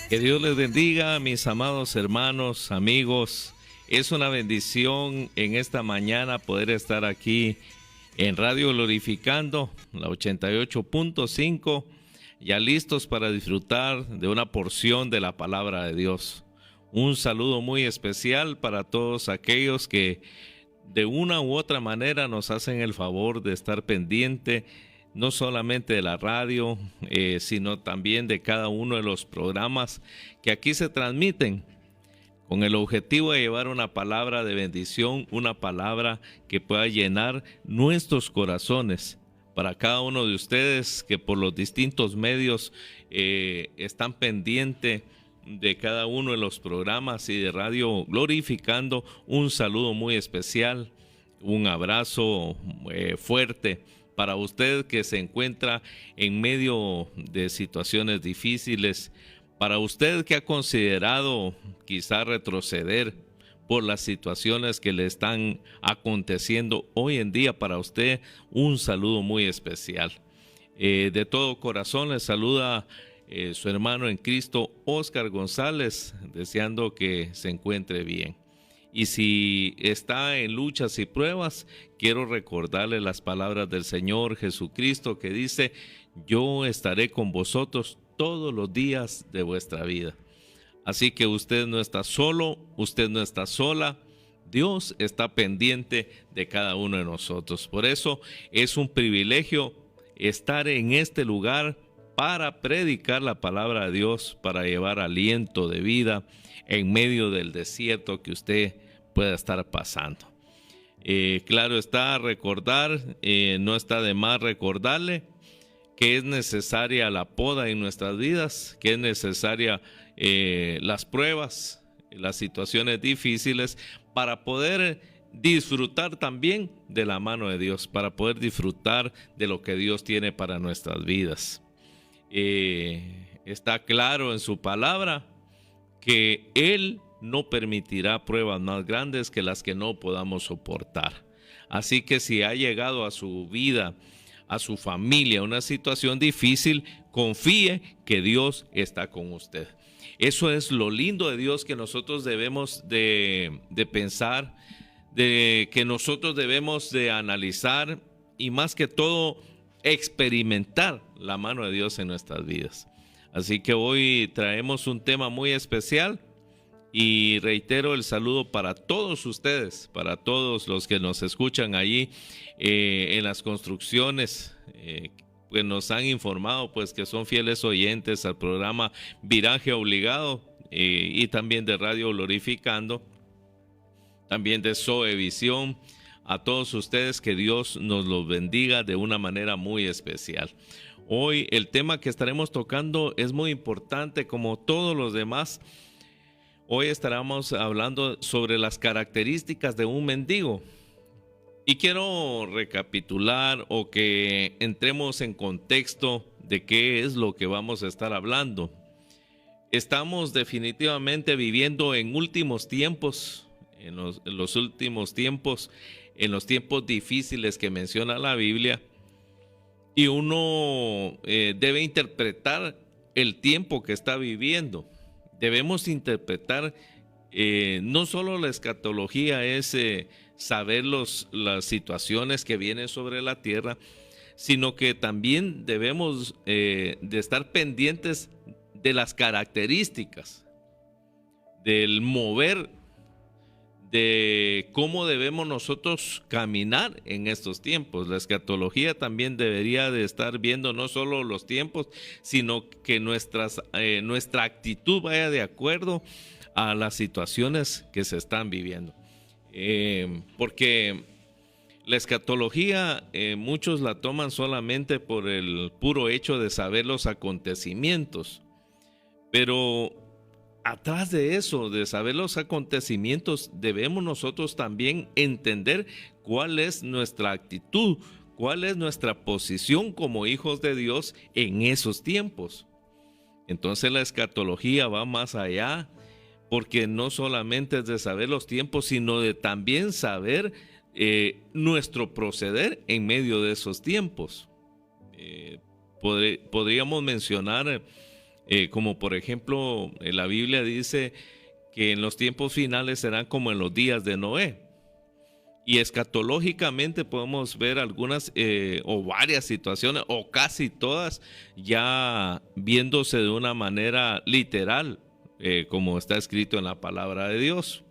Que Dios les bendiga, mis amados hermanos, amigos. Es una bendición en esta mañana poder estar aquí en Radio Glorificando, la 88.5, ya listos para disfrutar de una porción de la palabra de Dios. Un saludo muy especial para todos aquellos que de una u otra manera nos hacen el favor de estar pendiente no solamente de la radio, sino también de cada uno de los programas que aquí se transmiten, con el objetivo de llevar una palabra de bendición, una palabra que pueda llenar nuestros corazones. Para cada uno de ustedes que por los distintos medios están pendientes de cada uno de los programas y de Radio Glorificando, un saludo muy especial, un abrazo fuerte para usted que se encuentra en medio de situaciones difíciles, para usted que ha considerado quizá retroceder por las situaciones que le están aconteciendo hoy en día, para usted un saludo muy especial. De todo corazón le saluda su hermano en Cristo, Óscar González, deseando que se encuentre bien. Y si está en luchas y pruebas, quiero recordarle las palabras del Señor Jesucristo que dice: yo estaré con vosotros todos los días de vuestra vida. Así que usted no está solo, usted no está sola. Dios está pendiente de cada uno de nosotros. Por eso es un privilegio estar en este lugar para predicar la palabra de Dios, para llevar aliento de vida en medio del desierto que usted pueda estar pasando. Claro está, recordar, no está de más recordarle que es necesaria la poda en nuestras vidas, que es necesaria las pruebas, las situaciones difíciles, para poder disfrutar también de la mano de Dios, para poder disfrutar de lo que Dios tiene para nuestras vidas. Está claro en su palabra que Él no permitirá pruebas más grandes que las que no podamos soportar. Así que si ha llegado a su vida, a su familia, una situación difícil, confíe que Dios está con usted. Eso es lo lindo de Dios, que nosotros debemos de pensar, de que nosotros debemos de analizar y más que todo experimentar la mano de Dios en nuestras vidas. Así que hoy traemos un tema muy especial y reitero el saludo para todos ustedes, para todos los que nos escuchan allí en las construcciones, pues nos han informado pues que son fieles oyentes al programa Viraje Obligado y también de Radio Glorificando, también de Zoe Visión. A todos ustedes, que Dios nos los bendiga de una manera muy especial. Hoy el tema que estaremos tocando es muy importante, como todos los demás. Hoy estaremos hablando sobre las características de un mendigo. Y quiero recapitular o que entremos en contexto de qué es lo que vamos a estar hablando. Estamos definitivamente viviendo en últimos tiempos, en los últimos tiempos, en los tiempos difíciles que menciona la Biblia. Y uno debe interpretar el tiempo que está viviendo. Debemos interpretar, no solo la escatología es saber las situaciones que vienen sobre la tierra, sino que también debemos de estar pendientes de las características, del mover, de cómo debemos nosotros caminar en estos tiempos. La escatología también debería de estar viendo no solo los tiempos, sino que nuestra actitud vaya de acuerdo a las situaciones que se están viviendo. Porque la escatología muchos la toman solamente por el puro hecho de saber los acontecimientos, pero atrás de eso, de saber los acontecimientos, debemos nosotros también entender cuál es nuestra actitud, cuál es nuestra posición como hijos de Dios en esos tiempos. Entonces la escatología va más allá, porque no solamente es de saber los tiempos, sino de también saber nuestro proceder en medio de esos tiempos. Podríamos mencionar como por ejemplo la Biblia dice que en los tiempos finales serán como en los días de Noé. Y escatológicamente podemos ver algunas o varias situaciones, o casi todas, ya viéndose de una manera literal, como está escrito en la palabra de Dios.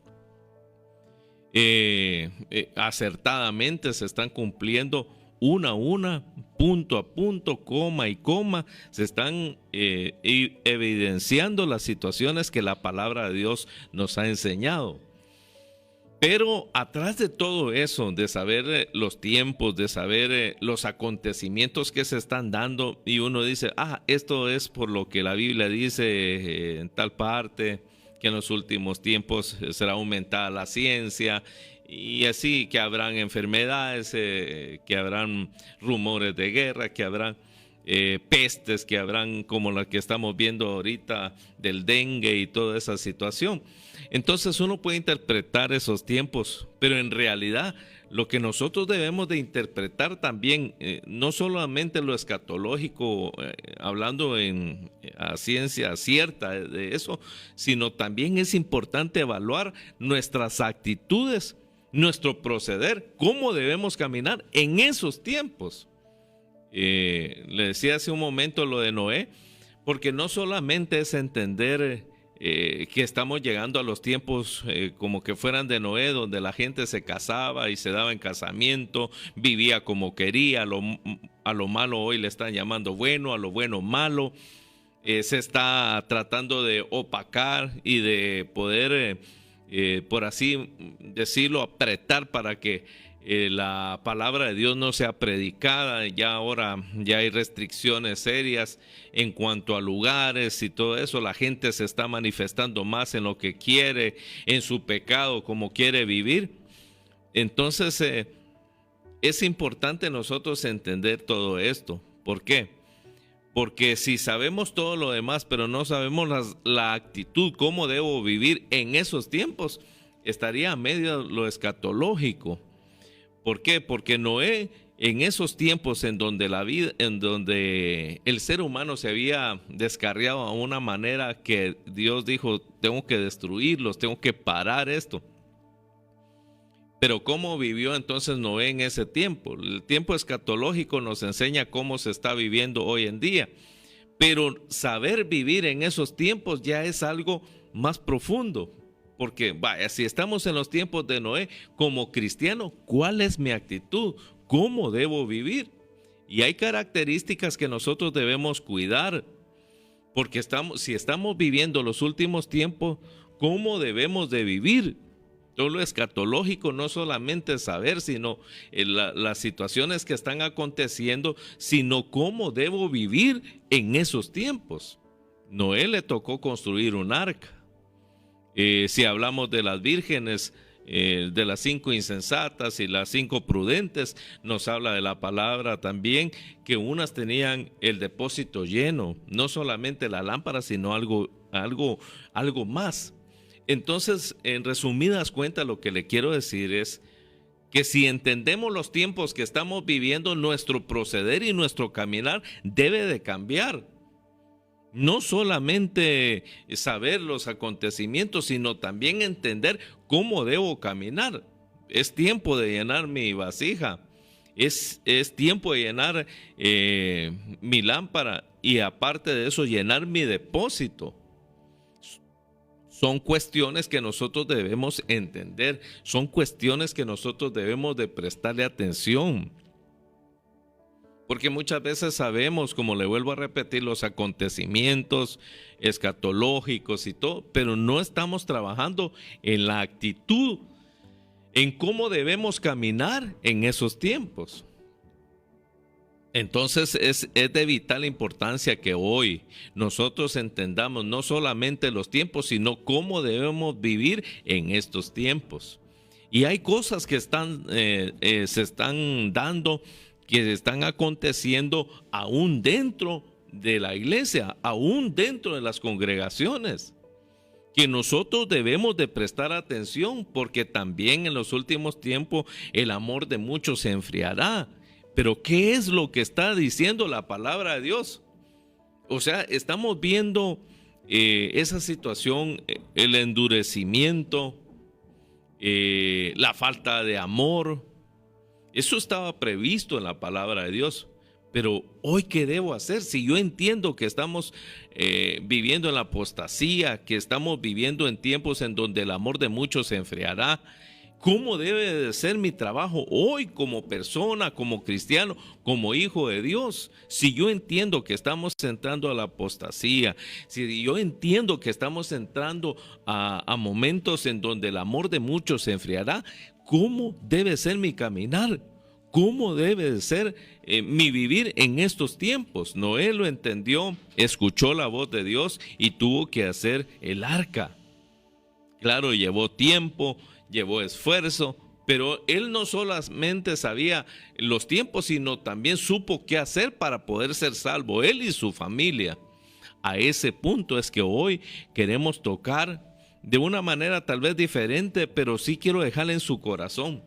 Acertadamente se están cumpliendo una a una, punto a punto, coma y coma, se están evidenciando las situaciones que la palabra de Dios nos ha enseñado. Pero atrás de todo eso, de saber los tiempos, de saber los acontecimientos que se están dando, y uno dice, esto es por lo que la Biblia dice en tal parte, que en los últimos tiempos será aumentada la ciencia, y así que habrán enfermedades, que habrán rumores de guerra, que habrán pestes, que habrán como la que estamos viendo ahorita del dengue y toda esa situación. Entonces uno puede interpretar esos tiempos, pero en realidad lo que nosotros debemos de interpretar también, no solamente lo escatológico, hablando a ciencia cierta de eso, sino también es importante evaluar nuestras actitudes, nuestro proceder, cómo debemos caminar en esos tiempos. Le decía hace un momento lo de Noé, porque no solamente es entender que estamos llegando a los tiempos como que fueran de Noé, donde la gente se casaba y se daba en casamiento, vivía como quería, a lo malo hoy le están llamando bueno, a lo bueno malo. Se está tratando de opacar y de poder, por así decirlo, apretar para que la palabra de Dios no sea predicada. Ya ahora ya hay restricciones serias en cuanto a lugares y todo eso. La gente se está manifestando más en lo que quiere, en su pecado, como quiere vivir. Entonces es importante nosotros entender todo esto. ¿Por qué? Porque si sabemos todo lo demás, pero no sabemos la actitud, cómo debo vivir en esos tiempos, estaría a medio lo escatológico. ¿Por qué? Porque Noé, en esos tiempos en donde el ser humano se había descarriado a una manera que Dios dijo, tengo que destruirlos, tengo que parar esto. Pero ¿cómo vivió entonces Noé en ese tiempo? El tiempo escatológico nos enseña cómo se está viviendo hoy en día. Pero saber vivir en esos tiempos ya es algo más profundo. Porque, vaya, si estamos en los tiempos de Noé, como cristiano, ¿cuál es mi actitud? ¿Cómo debo vivir? Y hay características que nosotros debemos cuidar. Porque si estamos viviendo los últimos tiempos, ¿cómo debemos de vivir? Todo lo escatológico no solamente saber, sino las situaciones que están aconteciendo, sino cómo debo vivir en esos tiempos. Noé le tocó construir un arca. Si hablamos de las vírgenes, de las 5 insensatas y las 5 prudentes, nos habla de la palabra también que unas tenían el depósito lleno, no solamente la lámpara, sino algo más. Entonces, en resumidas cuentas, lo que le quiero decir es que si entendemos los tiempos que estamos viviendo, nuestro proceder y nuestro caminar debe de cambiar. No solamente saber los acontecimientos, sino también entender cómo debo caminar. Es tiempo de llenar mi vasija, es tiempo de llenar mi lámpara y aparte de eso llenar mi depósito. Son cuestiones que nosotros debemos entender, son cuestiones que nosotros debemos de prestarle atención. Porque muchas veces sabemos, como le vuelvo a repetir, los acontecimientos escatológicos y todo, pero no estamos trabajando en la actitud, en cómo debemos caminar en esos tiempos. Entonces es de vital importancia que hoy nosotros entendamos no solamente los tiempos, sino cómo debemos vivir en estos tiempos. Y hay cosas que se están dando, que están aconteciendo aún dentro de la iglesia, aún dentro de las congregaciones, que nosotros debemos de prestar atención, porque también en los últimos tiempos el amor de muchos se enfriará. Pero ¿qué es lo que está diciendo la palabra de Dios? O sea, estamos viendo esa situación, el endurecimiento, la falta de amor. Eso estaba previsto en la palabra de Dios. Pero hoy, ¿qué debo hacer? Si yo entiendo que estamos viviendo en la apostasía, que estamos viviendo en tiempos en donde el amor de muchos se enfriará, ¿cómo debe de ser mi trabajo hoy como persona, como cristiano, como hijo de Dios? Si yo entiendo que estamos entrando a la apostasía, si yo entiendo que estamos entrando a momentos en donde el amor de muchos se enfriará, ¿cómo debe ser mi caminar? ¿Cómo debe de ser mi vivir en estos tiempos? Noé lo entendió, escuchó la voz de Dios y tuvo que hacer el arca. Claro, llevó tiempo, llevó esfuerzo, pero él no solamente sabía los tiempos, sino también supo qué hacer para poder ser salvo, él y su familia. A ese punto es que hoy queremos tocar de una manera tal vez diferente, pero sí quiero dejarle en su corazón.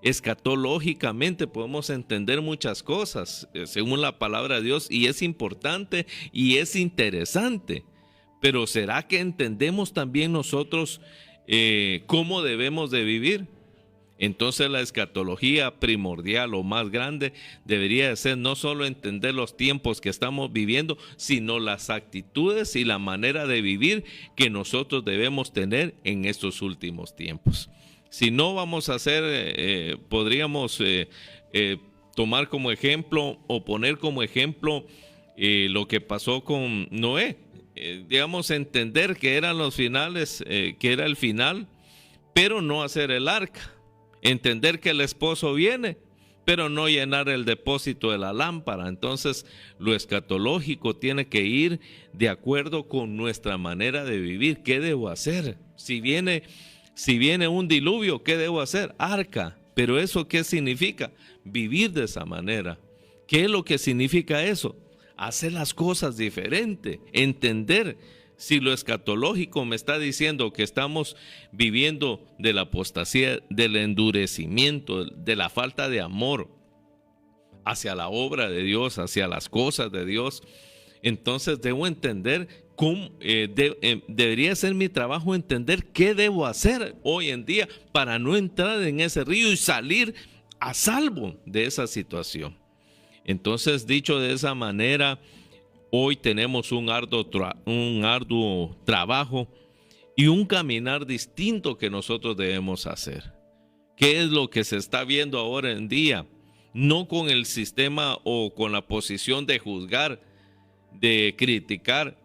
Escatológicamente podemos entender muchas cosas según la palabra de Dios, y es importante y es interesante, pero ¿será que entendemos también nosotros cómo debemos de vivir? Entonces la escatología primordial o más grande debería de ser no solo entender los tiempos que estamos viviendo, sino las actitudes y la manera de vivir que nosotros debemos tener en estos últimos tiempos. Si no, vamos a hacer, podríamos tomar como ejemplo o poner como ejemplo lo que pasó con Noé. Digamos, entender que eran los finales, que era el final, pero no hacer el arca. Entender que el esposo viene, pero no llenar el depósito de la lámpara. Entonces, lo escatológico tiene que ir de acuerdo con nuestra manera de vivir. ¿Qué debo hacer? Si viene un diluvio, ¿qué debo hacer? Arca. Pero ¿eso qué significa? Vivir de esa manera. ¿Qué es lo que significa eso? Hacer las cosas diferente, entender. Si lo escatológico me está diciendo que estamos viviendo de la apostasía, del endurecimiento, de la falta de amor hacia la obra de Dios, hacia las cosas de Dios, entonces debo entender cómo debería ser mi trabajo entender qué debo hacer hoy en día para no entrar en ese río y salir a salvo de esa situación. Entonces, dicho de esa manera, hoy tenemos un arduo trabajo y un caminar distinto que nosotros debemos hacer. ¿Qué es lo que se está viendo ahora en día? No con el sistema o con la posición de juzgar, de criticar,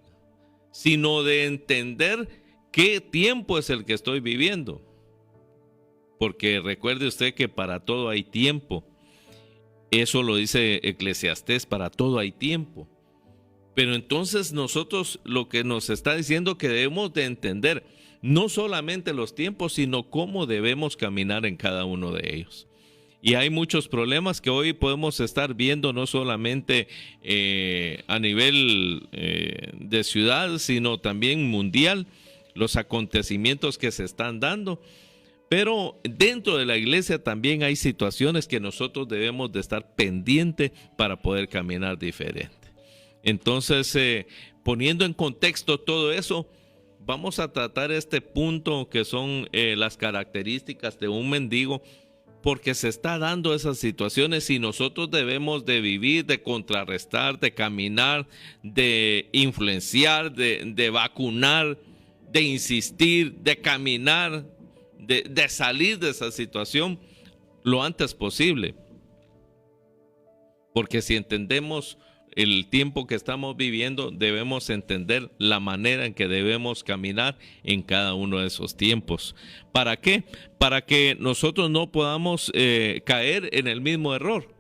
sino de entender qué tiempo es el que estoy viviendo. Porque recuerde usted que para todo hay tiempo. Eso lo dice Eclesiastés, para todo hay tiempo. Pero entonces nosotros lo que nos está diciendo que debemos de entender no solamente los tiempos, sino cómo debemos caminar en cada uno de ellos. Y hay muchos problemas que hoy podemos estar viendo no solamente a nivel de ciudad, sino también mundial, los acontecimientos que se están dando. Pero dentro de la iglesia también hay situaciones que nosotros debemos de estar pendientes para poder caminar diferente. Entonces, poniendo en contexto todo eso, vamos a tratar este punto que son las características de un mendigo, porque se está dando esas situaciones y nosotros debemos de vivir, de contrarrestar, de caminar, de influenciar, de vacunar, de insistir, de caminar, de salir de esa situación lo antes posible. Porque si entendemos el tiempo que estamos viviendo, debemos entender la manera en que debemos caminar en cada uno de esos tiempos. ¿Para qué? Para que nosotros no podamos caer en el mismo error,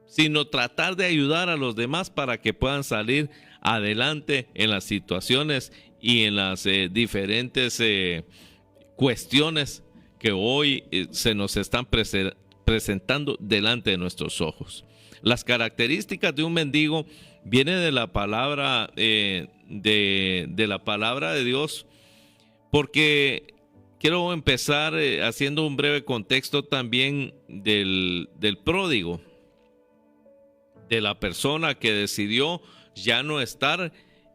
sino tratar de ayudar a los demás para que puedan salir adelante en las situaciones y en las diferentes cuestiones que hoy se nos están presentando delante de nuestros ojos. Las características de un mendigo vienen de la palabra de la palabra de Dios, porque quiero empezar haciendo un breve contexto también del pródigo, de la persona que decidió ya no estar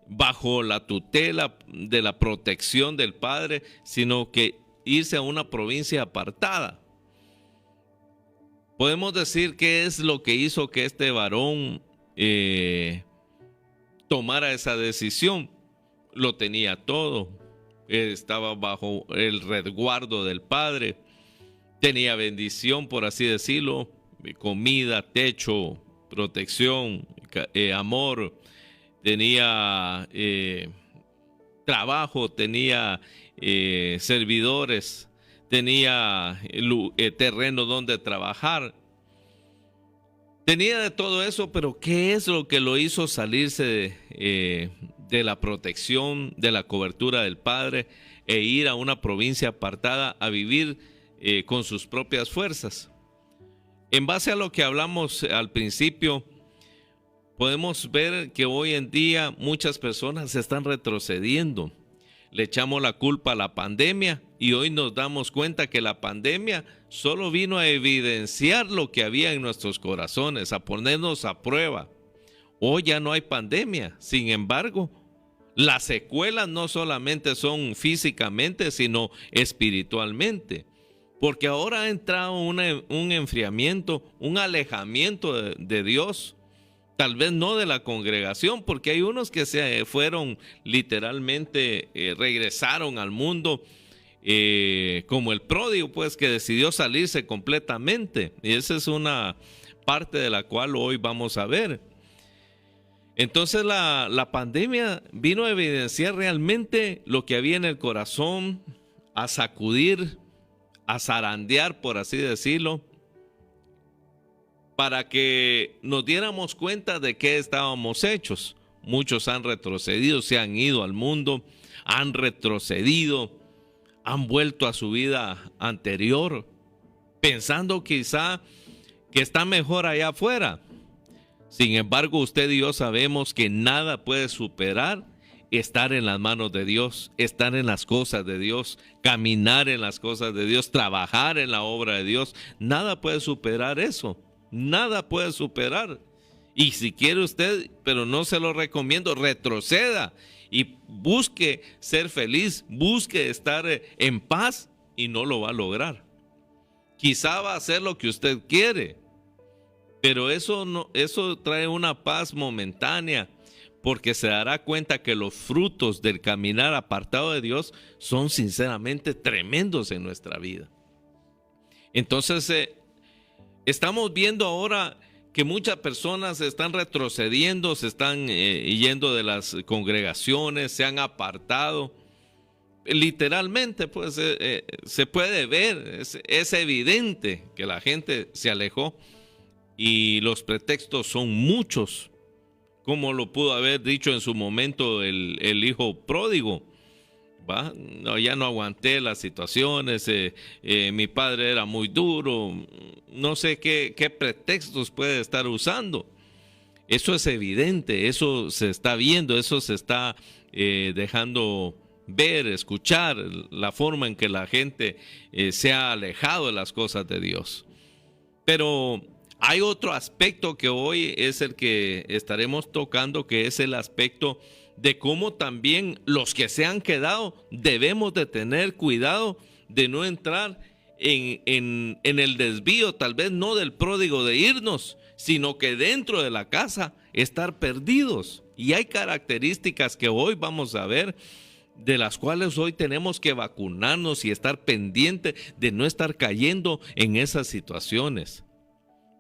bajo la tutela de la protección del padre, sino que irse a una provincia apartada. Podemos decir qué es lo que hizo que este varón tomara esa decisión. Lo tenía todo, estaba bajo el resguardo del padre, tenía bendición, por así decirlo, comida, techo, protección, amor, tenía trabajo, tenía servidores, tenía terreno donde trabajar. Tenía de todo eso, pero ¿qué es lo que lo hizo salirse de la protección, de la cobertura del padre e ir a una provincia apartada a vivir con sus propias fuerzas? En base a lo que hablamos al principio, podemos ver que hoy en día muchas personas están retrocediendo. Le echamos la culpa a la pandemia y hoy nos damos cuenta que la pandemia solo vino a evidenciar lo que había en nuestros corazones, a ponernos a prueba. Hoy ya no hay pandemia, sin embargo, las secuelas no solamente son físicamente, sino espiritualmente. Porque ahora ha entrado un enfriamiento, un alejamiento de Dios. Tal vez no de la congregación, porque hay unos que se fueron literalmente, regresaron al mundo, como el pródigo, pues, que decidió salirse completamente. Y esa es una parte de la cual hoy vamos a ver. Entonces la pandemia vino a evidenciar realmente lo que había en el corazón, a sacudir, a zarandear, por así decirlo, para que nos diéramos cuenta de qué estábamos hechos. Muchos han retrocedido, se han ido al mundo, han retrocedido, han vuelto a su vida anterior, pensando quizá que está mejor allá afuera. Sin embargo, usted y yo sabemos que nada puede superar estar en las manos de Dios, estar en las cosas de Dios, caminar en las cosas de Dios, trabajar en la obra de Dios. Nada puede superar eso. Nada puede superar. Y si quiere usted, pero no se lo recomiendo, retroceda y busque ser feliz, busque estar en paz y no lo va a lograr. Quizá va a hacer lo que usted quiere, pero eso trae una paz momentánea, porque se dará cuenta que los frutos del caminar apartado de Dios son sinceramente tremendos en nuestra vida. Entonces, estamos viendo ahora que muchas personas están retrocediendo, se están yendo de las congregaciones, se han apartado. Literalmente, pues, se puede ver, es evidente que la gente se alejó y los pretextos son muchos, como lo pudo haber dicho en su momento el hijo pródigo. No, ya no aguanté las situaciones, mi padre era muy duro, no sé qué pretextos puede estar usando. Eso es evidente, eso se está viendo, eso se está dejando ver, escuchar, la forma en que la gente se ha alejado de las cosas de Dios. Pero hay otro aspecto que hoy es el que estaremos tocando, que es el aspecto de cómo también los que se han quedado debemos de tener cuidado de no entrar en el desvío, tal vez no del pródigo de irnos, sino que dentro de la casa estar perdidos. Y hay características que hoy vamos a ver, de las cuales hoy tenemos que vacunarnos y estar pendiente de no estar cayendo en esas situaciones.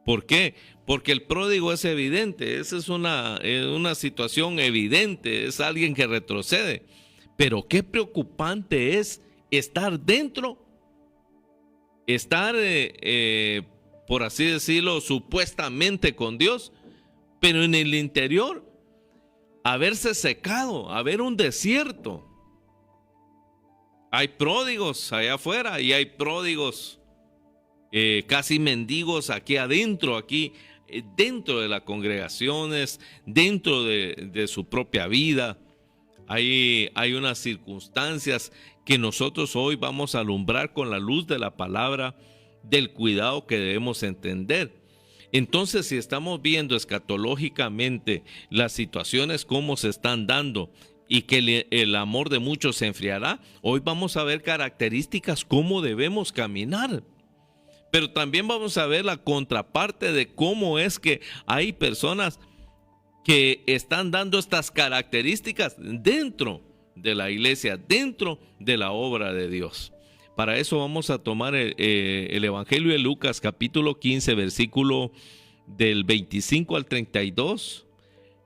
¿Por qué? Porque el pródigo es evidente, esa es una situación evidente, es alguien que retrocede. Pero qué preocupante es estar dentro, estar, por así decirlo, supuestamente con Dios, pero en el interior haberse secado, haber un desierto. Hay pródigos allá afuera y hay pródigos casi mendigos aquí adentro, aquí dentro de las congregaciones, dentro de su propia vida. Hay unas circunstancias que nosotros hoy vamos a alumbrar con la luz de la palabra, del cuidado que debemos entender. Entonces, si estamos viendo escatológicamente las situaciones cómo se están dando y que el amor de muchos se enfriará, hoy vamos a ver características cómo debemos caminar. Pero también vamos a ver la contraparte de cómo es que hay personas que están dando estas características dentro de la iglesia, dentro de la obra de Dios. Para eso vamos a tomar el Evangelio de Lucas, capítulo 15, versículo del 25 al 32.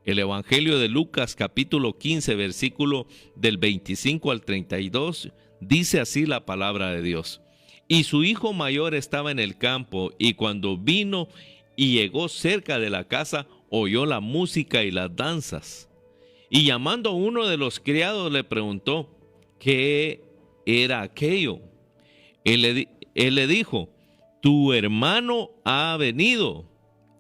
El Evangelio de Lucas, capítulo 15, versículo del 25 al 32. Dice así la palabra de Dios. Y su hijo mayor estaba en el campo, y cuando vino y llegó cerca de la casa, oyó la música y las danzas. Y llamando a uno de los criados le preguntó, ¿qué era aquello? Él le dijo, tu hermano ha venido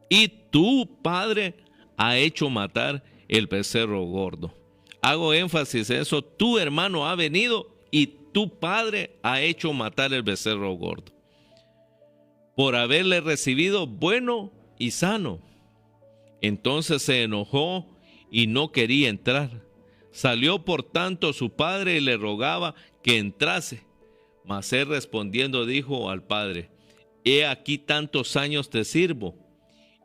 y tu padre ha hecho matar el becerro gordo. Hago énfasis en eso, tu hermano ha venido y tu padre ha hecho matar el becerro gordo, por haberle recibido bueno y sano. Entonces se enojó y no quería entrar. Salió por tanto su padre y le rogaba que entrase. Mas él respondiendo dijo al padre, he aquí tantos años te sirvo,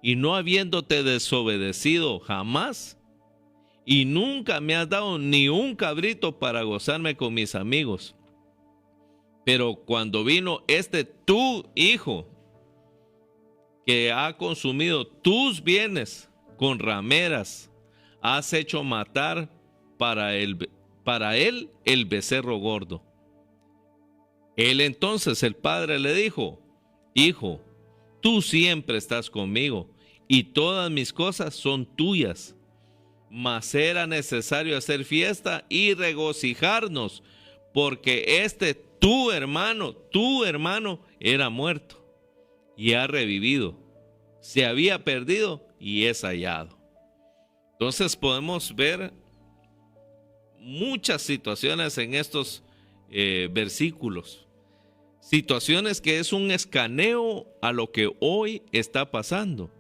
y no habiéndote desobedecido jamás, y nunca me has dado ni un cabrito para gozarme con mis amigos. Pero cuando vino tu hijo, que ha consumido tus bienes con rameras, has hecho matar para él el becerro gordo. Él entonces, el padre, le dijo, hijo, tú siempre estás conmigo y todas mis cosas son tuyas. Mas era necesario hacer fiesta y regocijarnos, porque tu hermano era muerto y ha revivido. Se había perdido y es hallado. Entonces podemos ver muchas situaciones en estos versículos. Situaciones que es un escaneo a lo que hoy está pasando.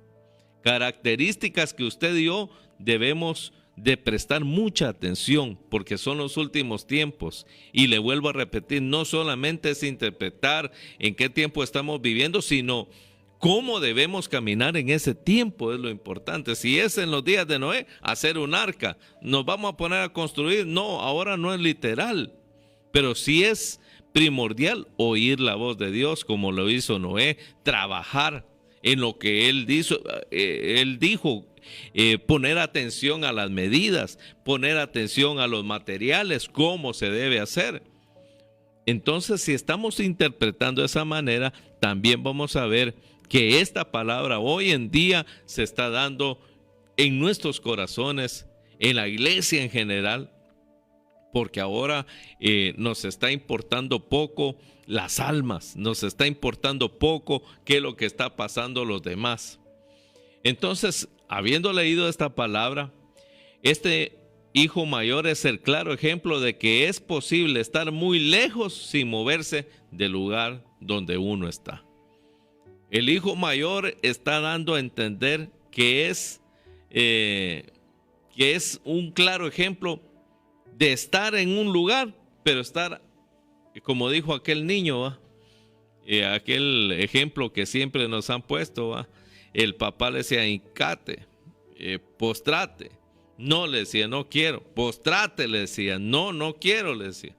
Características que usted y yo debemos de prestar mucha atención porque son los últimos tiempos. Y le vuelvo a repetir, no solamente es interpretar en qué tiempo estamos viviendo, sino cómo debemos caminar en ese tiempo es lo importante. Si es en los días de Noé, hacer un arca, nos vamos a poner a construir. No, ahora no es literal, pero sí es primordial oír la voz de Dios como lo hizo Noé, trabajar en lo que él dijo, poner atención a las medidas, poner atención a los materiales, cómo se debe hacer. Entonces, si estamos interpretando de esa manera, también vamos a ver que esta palabra hoy en día se está dando en nuestros corazones, en la iglesia en general, porque ahora nos está importando poco las almas, nos está importando poco qué es lo que está pasando los demás. Entonces, habiendo leído esta palabra, este hijo mayor es el claro ejemplo de que es posible estar muy lejos sin moverse del lugar donde uno está. El hijo mayor está dando a entender que es un claro ejemplo de estar en un lugar, pero estar, como dijo aquel niño, aquel ejemplo que siempre nos han puesto, el papá le decía, hincate, postrate. No, le decía, no quiero. Postrate, le decía, no quiero, le decía.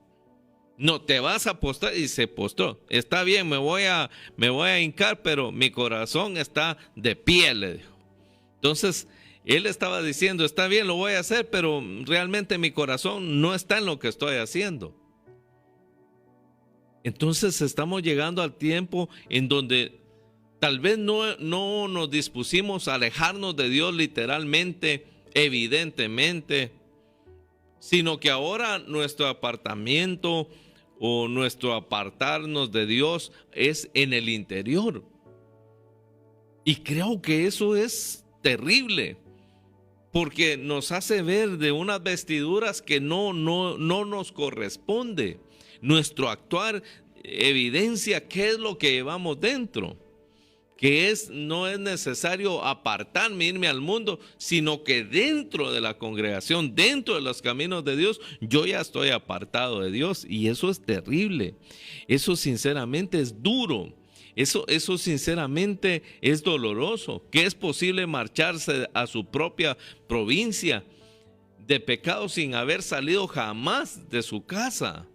No, te vas a postrar, y se postró. Está bien, me voy a hincar, pero mi corazón está de pie, le dijo. Entonces, él estaba diciendo, está bien, lo voy a hacer, pero realmente mi corazón no está en lo que estoy haciendo. Entonces estamos llegando al tiempo en donde tal vez no nos dispusimos a alejarnos de Dios literalmente, evidentemente, sino que ahora nuestro apartamiento o nuestro apartarnos de Dios es en el interior. Y creo que eso es terrible, porque nos hace ver de unas vestiduras que no nos corresponde. Nuestro actuar evidencia qué es lo que llevamos dentro. que no es necesario apartarme, irme al mundo, sino que dentro de la congregación, dentro de los caminos de Dios, yo ya estoy apartado de Dios, y eso es terrible. Eso sinceramente es duro. Eso sinceramente es doloroso. ¿Que es posible marcharse a su propia provincia de pecado sin haber salido jamás de su casa?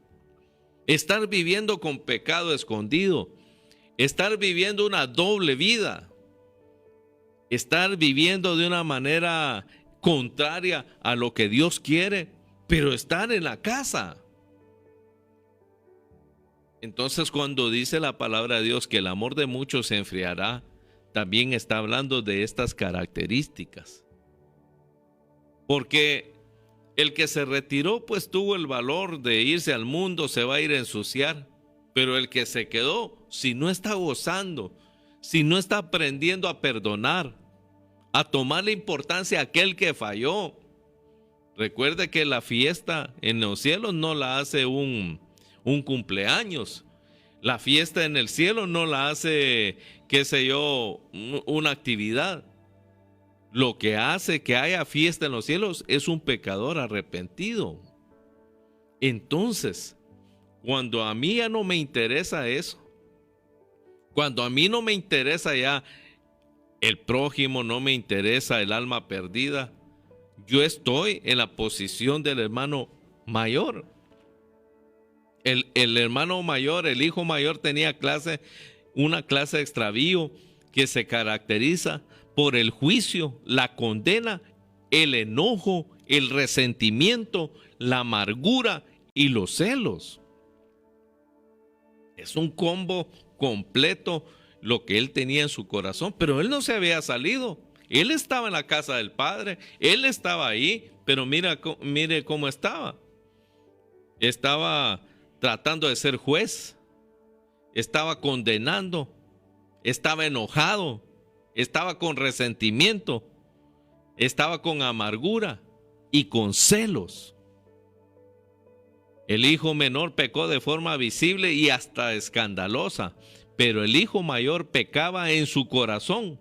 Estar viviendo con pecado escondido. Estar viviendo una doble vida. Estar viviendo de una manera contraria a lo que Dios quiere, pero estar en la casa. Entonces, cuando dice la palabra de Dios que el amor de muchos se enfriará, también está hablando de estas características. Porque el que se retiró, pues tuvo el valor de irse al mundo, se va a ir a ensuciar. Pero el que se quedó, si no está gozando, si no está aprendiendo a perdonar, a tomarle importancia a aquel que falló. Recuerde que la fiesta en los cielos no la hace un cumpleaños. La fiesta en el cielo no la hace, qué sé yo, una actividad. Lo que hace que haya fiesta en los cielos es un pecador arrepentido. Entonces, cuando a mí ya no me interesa eso, cuando a mí no me interesa ya el prójimo, no me interesa el alma perdida, yo estoy en la posición del hermano mayor. El hermano mayor, el hijo mayor tenía una clase de extravío que se caracteriza por el juicio, la condena, el enojo, el resentimiento, la amargura y los celos. Es un combo completo lo que él tenía en su corazón, pero él no se había salido. Él estaba en la casa del Padre, él estaba ahí, pero mire cómo estaba. Estaba tratando de ser juez, estaba condenando, estaba enojado, estaba con resentimiento, estaba con amargura y con celos. El hijo menor pecó de forma visible y hasta escandalosa, pero el hijo mayor pecaba en su corazón,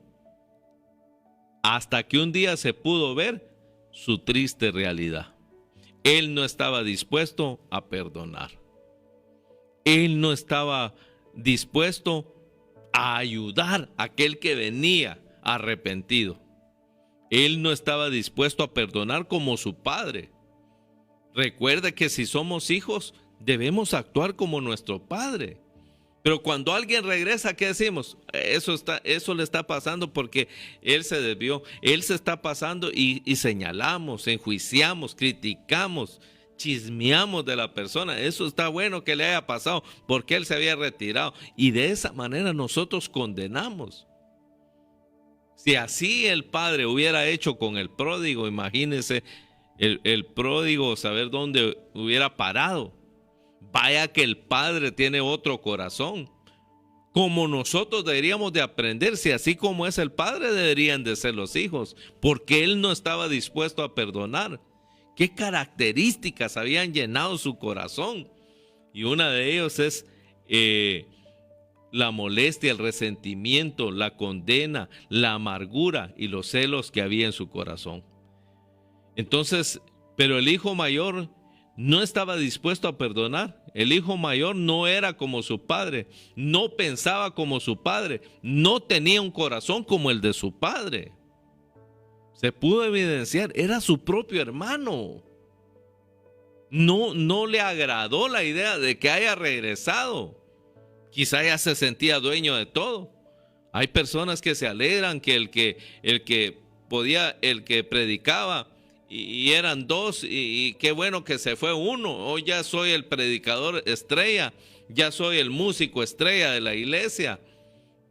hasta que un día se pudo ver su triste realidad. Él no estaba dispuesto a perdonar. Él no estaba dispuesto a ayudar a aquel que venía arrepentido. Él no estaba dispuesto a perdonar como su padre. Recuerde que si somos hijos, debemos actuar como nuestro padre. Pero cuando alguien regresa, ¿qué decimos? Eso le está pasando porque él se desvió. Él se está pasando y señalamos, enjuiciamos, criticamos, chismeamos de la persona. Eso está bueno que le haya pasado porque él se había retirado. Y de esa manera nosotros condenamos. Si así el padre hubiera hecho con el pródigo, imagínense el pródigo saber dónde hubiera parado. Vaya que el padre tiene otro corazón. Como nosotros deberíamos de aprender, si así como es el padre deberían de ser los hijos, porque él no estaba dispuesto a perdonar. ¿Qué características habían llenado su corazón? Y una de ellos es la molestia, el resentimiento, la condena, la amargura y los celos que había en su corazón. Entonces, pero el hijo mayor no estaba dispuesto a perdonar. El hijo mayor no era como su padre, no pensaba como su padre, no tenía un corazón como el de su padre. Se pudo evidenciar, era su propio hermano. No le agradó la idea de que haya regresado. Quizá ya se sentía dueño de todo. Hay personas que se alegran que el que predicaba y eran dos y qué bueno que se fue uno. Hoy ya soy el predicador estrella, ya soy el músico estrella de la iglesia.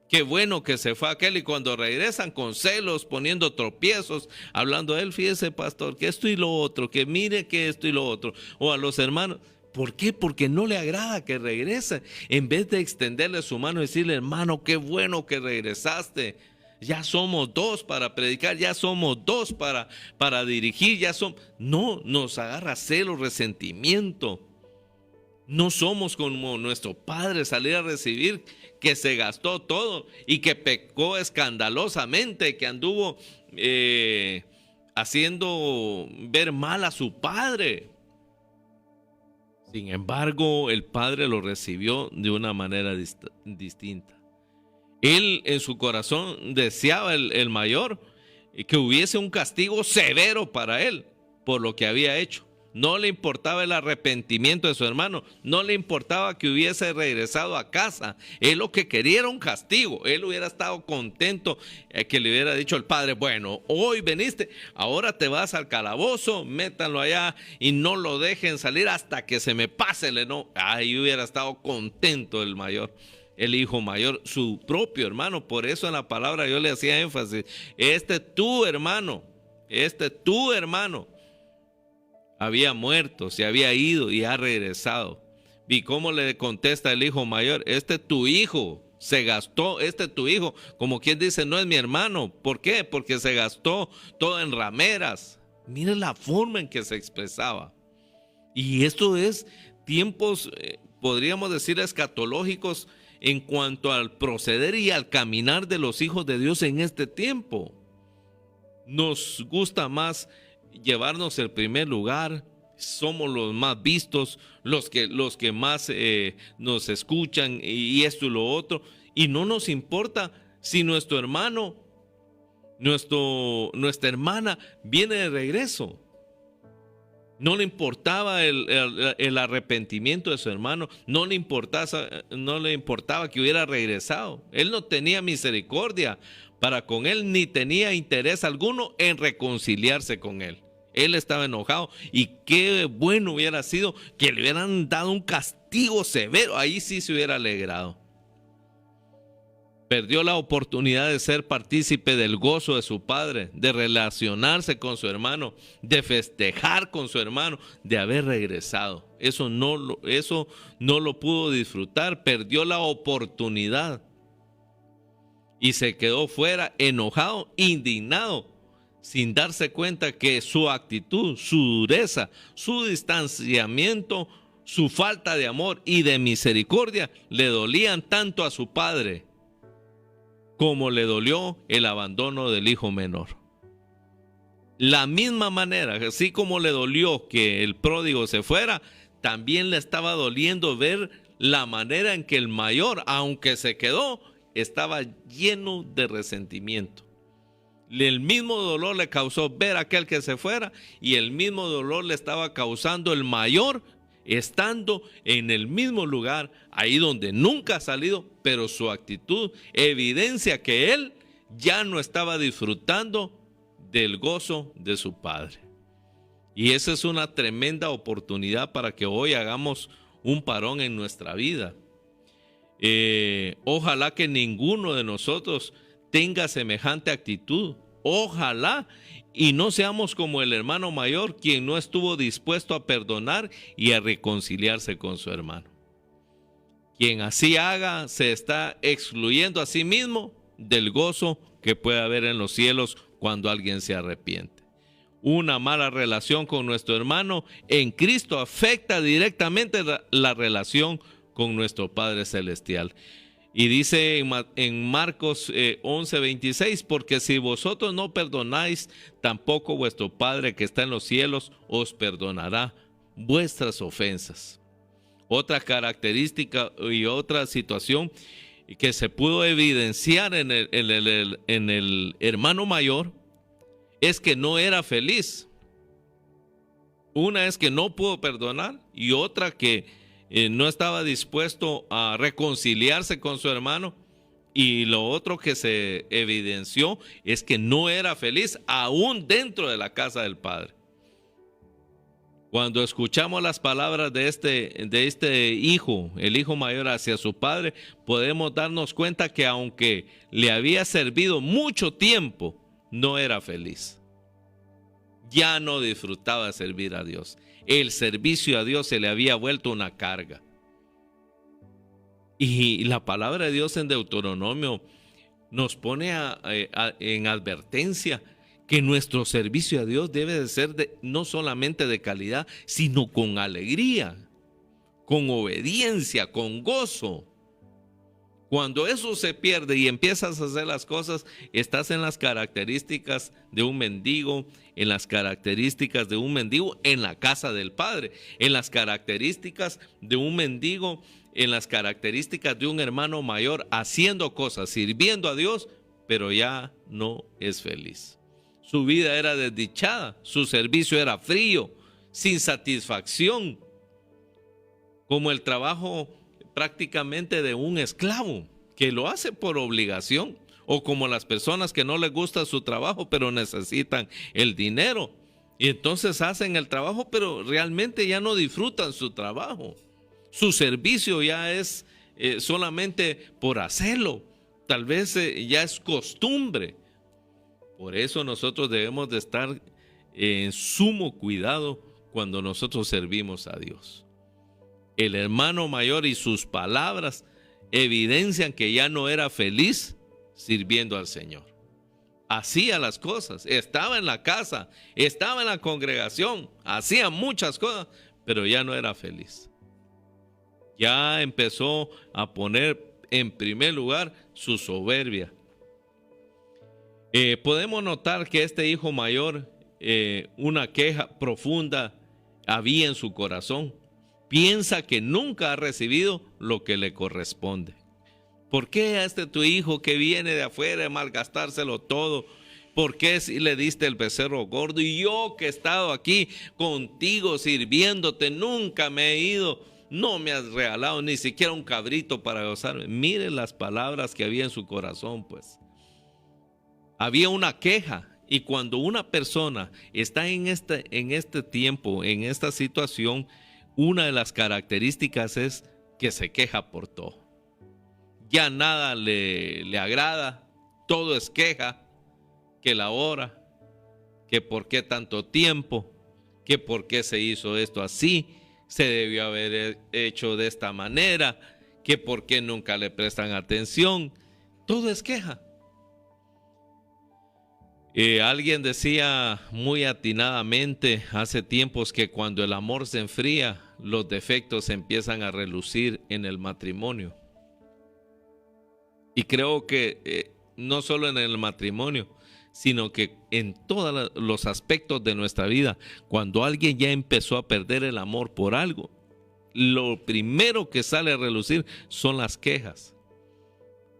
Qué bueno que se fue aquel, y cuando regresan con celos, poniendo tropiezos, hablando de él, fíjese pastor, que esto y lo otro, que mire que esto y lo otro, o a los hermanos. ¿Por qué? Porque no le agrada que regrese. En vez de extenderle su mano y decirle, hermano, qué bueno que regresaste. Ya somos dos para predicar, ya somos dos para dirigir, No, nos agarra celo, resentimiento. No somos como nuestro padre, salir a recibir, que se gastó todo y que pecó escandalosamente, que anduvo haciendo ver mal a su padre. Sin embargo, el padre lo recibió de una manera distinta. Él en su corazón deseaba, el mayor, que hubiese un castigo severo para él por lo que había hecho. No le importaba el arrepentimiento de su hermano, no le importaba que hubiese regresado a casa. Él lo que quería era un castigo. Él hubiera estado contento que le hubiera dicho al padre: bueno, hoy veniste, ahora te vas al calabozo, métanlo allá y no lo dejen salir hasta que se me pase el enojo. Ahí hubiera estado contento el mayor. El hijo mayor, su propio hermano. Por eso en la palabra yo le hacía énfasis: tu hermano había muerto, se había ido y ha regresado. ¿Y cómo le contesta el hijo mayor? Tu hijo se gastó, tu hijo, como quien dice, no es mi hermano. ¿Por qué? Porque se gastó todo en rameras. Mire la forma en que se expresaba. Y esto es tiempos, podríamos decir, escatológicos en cuanto al proceder y al caminar de los hijos de Dios en este tiempo. Nos gusta más llevarnos el primer lugar, somos los más vistos, los que más nos escuchan y esto y lo otro, y no nos importa si nuestro hermano, nuestra hermana viene de regreso. No le importaba el arrepentimiento de su hermano, no le importaba que hubiera regresado. Él no tenía misericordia para con él, ni tenía interés alguno en reconciliarse con él. Él estaba enojado, y qué bueno hubiera sido que le hubieran dado un castigo severo. Ahí sí se hubiera alegrado. Perdió la oportunidad de ser partícipe del gozo de su padre, de relacionarse con su hermano, de festejar con su hermano, de haber regresado. Eso no lo pudo disfrutar, perdió la oportunidad y se quedó fuera, enojado, indignado, sin darse cuenta que su actitud, su dureza, su distanciamiento, su falta de amor y de misericordia le dolían tanto a su padre como le dolió el abandono del hijo menor. La misma manera, así como le dolió que el pródigo se fuera, también le estaba doliendo ver la manera en que el mayor, aunque se quedó, estaba lleno de resentimiento. El mismo dolor le causó ver a aquel que se fuera, y el mismo dolor le estaba causando el mayor estando en el mismo lugar, ahí donde nunca ha salido, pero su actitud evidencia que él ya no estaba disfrutando del gozo de su padre. Y esa es una tremenda oportunidad para que hoy hagamos un parón en nuestra vida. Ojalá que ninguno de nosotros tenga semejante actitud. Ojalá y no seamos como el hermano mayor, quien no estuvo dispuesto a perdonar y a reconciliarse con su hermano. Quien así haga se está excluyendo a sí mismo del gozo que puede haber en los cielos cuando alguien se arrepiente. Una mala relación con nuestro hermano en Cristo afecta directamente la relación con nuestro Padre Celestial. Y dice en Marcos 11:26, porque si vosotros no perdonáis, tampoco vuestro Padre que está en los cielos os perdonará vuestras ofensas. Otra característica y otra situación que se pudo evidenciar en el hermano mayor es que no era feliz. Una es que no pudo perdonar, y otra que no estaba dispuesto a reconciliarse con su hermano, y lo otro que se evidenció es que no era feliz aún dentro de la casa del Padre. Cuando escuchamos las palabras de este hijo, el hijo mayor, hacia su padre, podemos darnos cuenta que aunque le había servido mucho tiempo, no era feliz. Ya no disfrutaba de servir a Dios. El servicio a Dios se le había vuelto una carga. Y la palabra de Dios en Deuteronomio nos pone en advertencia que nuestro servicio a Dios debe de ser no solamente de calidad, sino con alegría, con obediencia, con gozo. Cuando eso se pierde y empiezas a hacer las cosas, estás en las características de un mendigo, en las características de un mendigo en la casa del Padre, en las características de un mendigo, en las características de un hermano mayor haciendo cosas, sirviendo a Dios, pero ya no es feliz. Su vida era desdichada, su servicio era frío, sin satisfacción, como el trabajo prácticamente de un esclavo que lo hace por obligación, o como las personas que no les gusta su trabajo pero necesitan el dinero y entonces hacen el trabajo pero realmente ya no disfrutan su trabajo. Su servicio ya es solamente por hacerlo, tal vez ya es costumbre. Por eso nosotros debemos de estar en sumo cuidado cuando nosotros servimos a Dios. El hermano mayor y sus palabras evidencian que ya no era feliz sirviendo al Señor. Hacía las cosas, estaba en la casa, estaba en la congregación, hacía muchas cosas, pero ya no era feliz. Ya empezó a poner en primer lugar su soberbia. Podemos notar que este hijo mayor, una queja profunda había en su corazón. Piensa que nunca ha recibido lo que le corresponde. ¿Por qué a tu hijo que viene de afuera a malgastárselo todo? ¿Por qué si le diste el becerro gordo? Y yo que he estado aquí contigo sirviéndote, nunca me he ido, no me has regalado ni siquiera un cabrito para gozarme. Mire las palabras que había en su corazón, pues. Había una queja. Y cuando una persona está en este tiempo, en esta situación, una de las características es que se queja por todo. Ya nada le agrada, todo es queja, que la hora, que por qué tanto tiempo, que por qué se hizo esto así, se debió haber hecho de esta manera, que por qué nunca le prestan atención, todo es queja. Alguien decía muy atinadamente hace tiempos que cuando el amor se enfría, los defectos empiezan a relucir en el matrimonio. Y creo que no solo en el matrimonio, sino que en todos los aspectos de nuestra vida, cuando alguien ya empezó a perder el amor por algo, lo primero que sale a relucir son las quejas.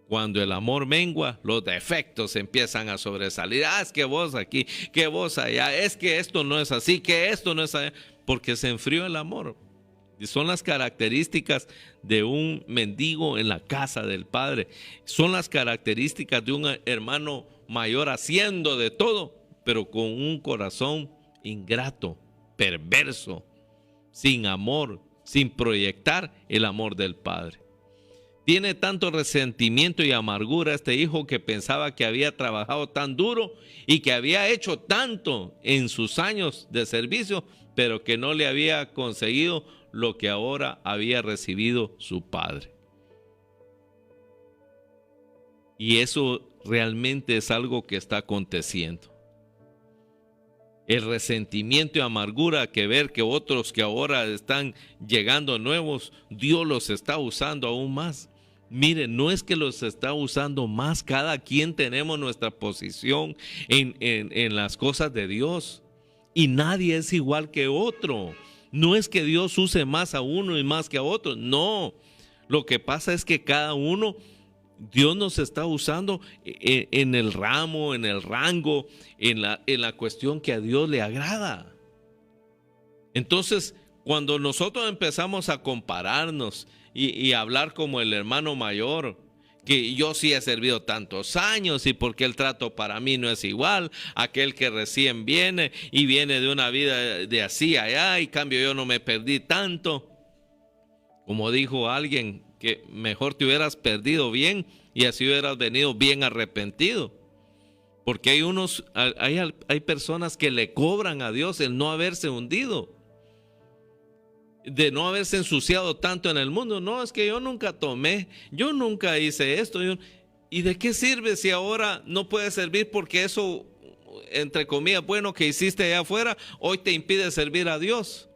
Cuando el amor mengua, los defectos empiezan a sobresalir. Es que vos aquí, que vos allá, es que esto no es así, que esto no es allá, porque se enfrió el amor. Y son las características de un mendigo en la casa del Padre. Son las características de un hermano mayor haciendo de todo, pero con un corazón ingrato, perverso, sin amor, sin proyectar el amor del Padre. Tiene tanto resentimiento y amargura este hijo que pensaba que había trabajado tan duro y que había hecho tanto en sus años de servicio, pero que no le había conseguido lo que ahora había recibido su padre. Y eso realmente es algo que está aconteciendo. El resentimiento y amargura que ver que otros que ahora están llegando nuevos, Dios los está usando aún más. Miren, no es que los está usando más, cada quien tenemos nuestra posición en las cosas de Dios y nadie es igual que otro. No es que Dios use más a uno y más que a otro, no. Lo que pasa es que cada uno, Dios nos está usando en el ramo, en el rango, en la cuestión que a Dios le agrada. Entonces, cuando nosotros empezamos a compararnos y hablar como el hermano mayor, que yo sí he servido tantos años y porque el trato para mí no es igual, aquel que recién viene y viene de una vida de así allá y cambio yo no me perdí tanto. Como dijo alguien, que mejor te hubieras perdido bien y así hubieras venido bien arrepentido. Porque hay personas que le cobran a Dios el no haberse hundido, de no haberse ensuciado tanto en el mundo. No, es que yo nunca tomé, yo nunca hice esto. ¿Y de qué sirve si ahora no puedes servir porque eso, entre comillas, bueno que hiciste allá afuera, hoy te impide servir a Dios?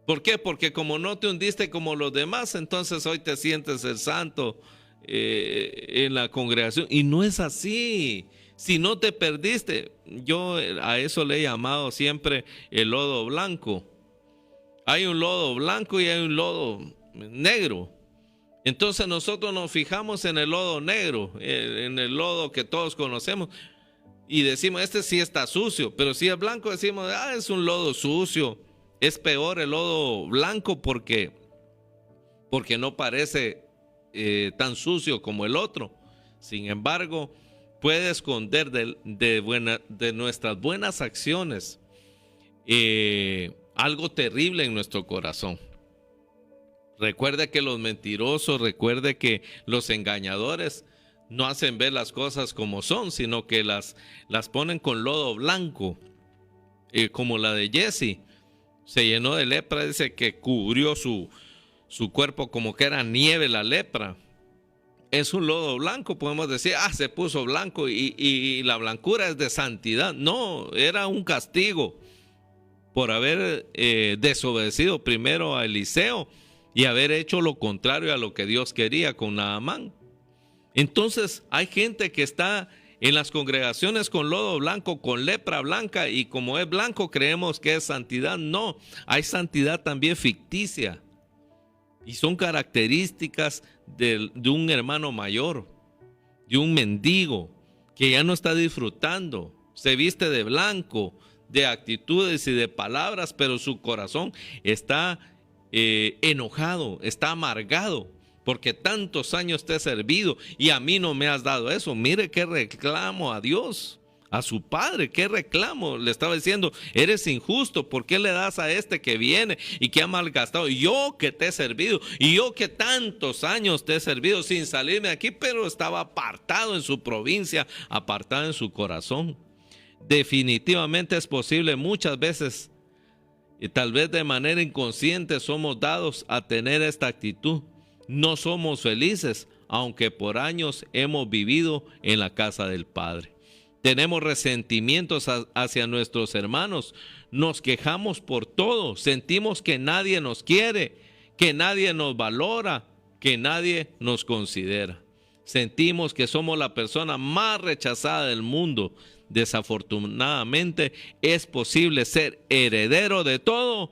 ¿Por qué? Porque como no te hundiste como los demás, entonces hoy te sientes el santo en la congregación. Y no es así. Si no te perdiste, yo a eso le he llamado siempre el lodo blanco. Hay un lodo blanco y hay un lodo negro. Entonces nosotros nos fijamos en el lodo negro, en el lodo que todos conocemos, y decimos, este sí está sucio. Pero si es blanco, decimos, es un lodo sucio. Es peor el lodo blanco porque no parece tan sucio como el otro. Sin embargo, puede esconder de nuestras buenas acciones algo terrible en nuestro corazón. Recuerde que los mentirosos, recuerde que los engañadores no hacen ver las cosas como son, sino que las ponen con lodo blanco, como la de Jesse. Se llenó de lepra, dice que cubrió su cuerpo como que era nieve la lepra. Es un lodo blanco, podemos decir, se puso blanco y la blancura es de santidad. No, era un castigo por haber desobedecido primero a Eliseo y haber hecho lo contrario a lo que Dios quería con Naamán. Entonces hay gente que está en las congregaciones con lodo blanco, con lepra blanca, y como es blanco creemos que es santidad. No, hay santidad también ficticia. Y son características de un hermano mayor, de un mendigo, que ya no está disfrutando, se viste de blanco, de actitudes y de palabras, pero su corazón está enojado, está amargado, porque tantos años te he servido y a mí no me has dado eso. Mire qué reclamo a Dios, a su padre, qué reclamo. Le estaba diciendo, eres injusto, ¿por qué le das a este que viene y que ha malgastado? Yo que te he servido, y yo que tantos años te he servido sin salirme de aquí, pero estaba apartado en su provincia, apartado en su corazón. Definitivamente es posible muchas veces, y tal vez de manera inconsciente, somos dados a tener esta actitud. No somos felices, aunque por años hemos vivido en la casa del Padre. Tenemos resentimientos hacia nuestros hermanos, nos quejamos por todo, sentimos que nadie nos quiere, que nadie nos valora, que nadie nos considera. Sentimos que somos la persona más rechazada del mundo. Desafortunadamente es posible ser heredero de todo.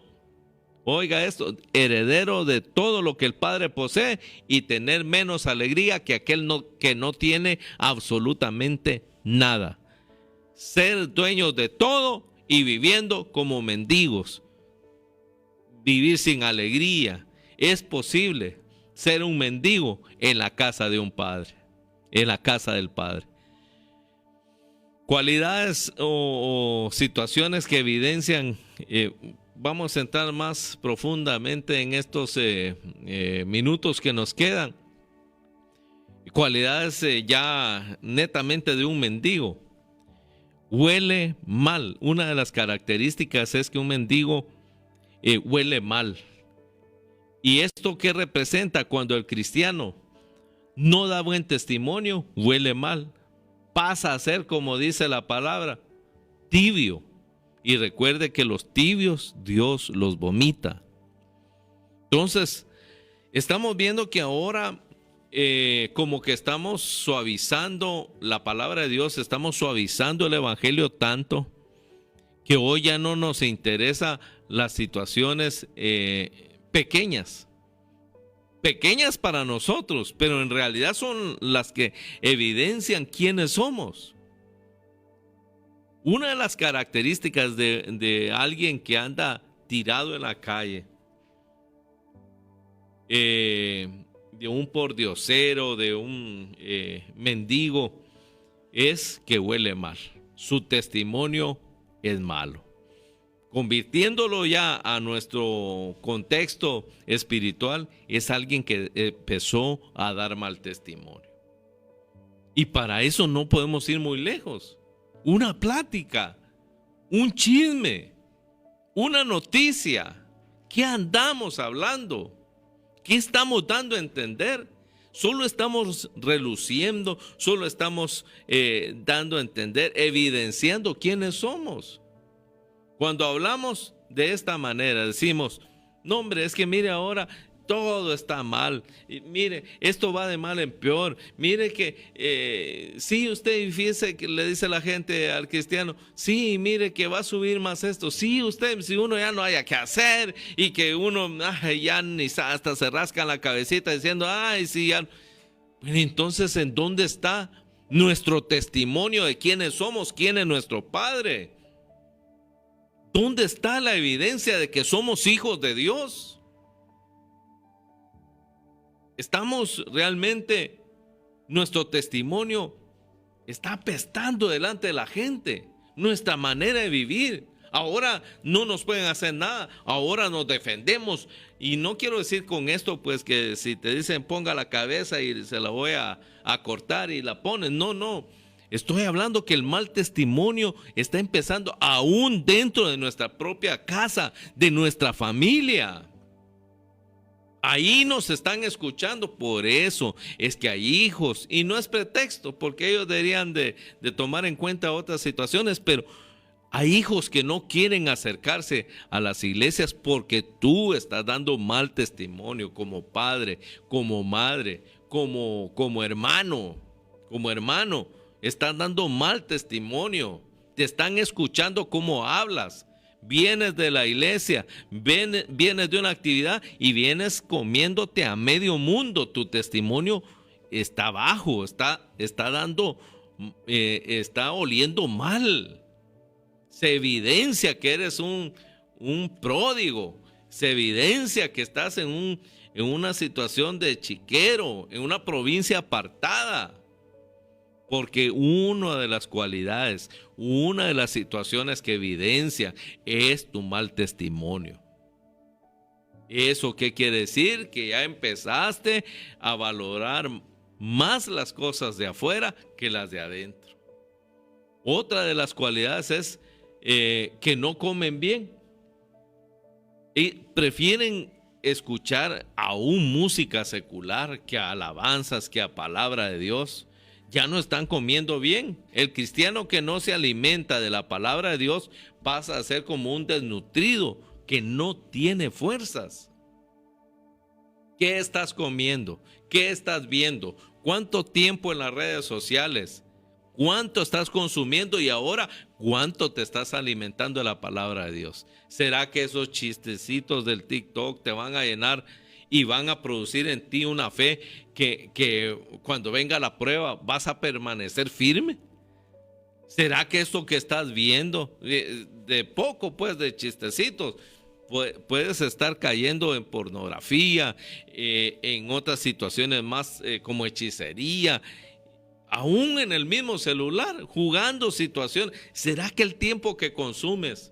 Oiga esto, heredero de todo lo que el Padre posee y tener menos alegría que aquel que no tiene absolutamente nada. Ser dueños de todo y viviendo como mendigos. Vivir sin alegría. Es posible ser un mendigo en la casa de un padre, en la casa del Padre. Cualidades o situaciones que evidencian, vamos a entrar más profundamente en estos minutos que nos quedan. Cualidades ya netamente de un mendigo. Huele mal. Una de las características es que un mendigo huele mal. ¿Y esto qué representa? Cuando el cristiano no da buen testimonio, huele mal. Pasa a ser, como dice la palabra, tibio. Y recuerde que los tibios Dios los vomita. Entonces, estamos viendo que ahora como que estamos suavizando la palabra de Dios, estamos suavizando el evangelio tanto que hoy ya no nos interesa las situaciones pequeñas para nosotros, pero en realidad son las que evidencian quiénes somos. Una de las características de alguien que anda tirado en la calle, de un pordiosero, de un mendigo, es que huele mal. Su testimonio es malo. Convirtiéndolo ya a nuestro contexto espiritual, es alguien que empezó a dar mal testimonio. Y para eso no podemos ir muy lejos. Una plática, un chisme, una noticia. ¿Qué andamos hablando? ¿Qué estamos dando a entender? Solo estamos reluciendo, solo estamos dando a entender, evidenciando quiénes somos. Cuando hablamos de esta manera, decimos, No, hombre, es que mire ahora todo está mal. Y mire, esto va de mal en peor. Mire que sí, usted fíjese que le dice la gente al cristiano, sí, mire que va a subir más esto. Sí, usted, si uno ya no haya que hacer y que uno ya ni hasta se rasca la cabecita diciendo, ay, sí, ya. Pero entonces, ¿en dónde está nuestro testimonio de quiénes somos, quién es nuestro Padre? ¿Dónde está la evidencia de que somos hijos de Dios? ¿Estamos realmente, nuestro testimonio está apestando delante de la gente? Nuestra manera de vivir. Ahora no nos pueden hacer nada, ahora nos defendemos. Y no quiero decir con esto pues que si te dicen ponga la cabeza y se la voy a cortar y la ponen. No, no. Estoy hablando que el mal testimonio está empezando aún dentro de nuestra propia casa, de nuestra familia. Ahí nos están escuchando, por eso es que hay hijos, y no es pretexto, porque ellos deberían de tomar en cuenta otras situaciones, pero hay hijos que no quieren acercarse a las iglesias porque tú estás dando mal testimonio como padre, como madre, como hermano, estás dando mal testimonio, te están escuchando cómo hablas. Vienes de la iglesia, vienes de una actividad y vienes comiéndote a medio mundo. Tu testimonio está bajo, está oliendo mal. Se evidencia que eres un pródigo. Se evidencia que estás en una situación de chiquero, en una provincia apartada. Porque una de las cualidades, una de las situaciones que evidencia es tu mal testimonio. ¿Eso qué quiere decir? Que ya empezaste a valorar más las cosas de afuera que las de adentro. Otra de las cualidades es que no comen bien y prefieren escuchar aún música secular que a alabanzas, que a palabra de Dios. Ya no están comiendo bien. El cristiano que no se alimenta de la palabra de Dios pasa a ser como un desnutrido que no tiene fuerzas. ¿Qué estás comiendo? ¿Qué estás viendo? ¿Cuánto tiempo en las redes sociales? ¿Cuánto estás consumiendo? Y ahora, ¿cuánto te estás alimentando de la palabra de Dios? ¿Será que esos chistecitos del TikTok te van a llenar y van a producir en ti una fe que cuando venga la prueba vas a permanecer firme? ¿Será que esto que estás viendo, de poco pues de chistecitos, puedes estar cayendo en pornografía, en otras situaciones más como hechicería, aún en el mismo celular, jugando situaciones? ¿Será que el tiempo que consumes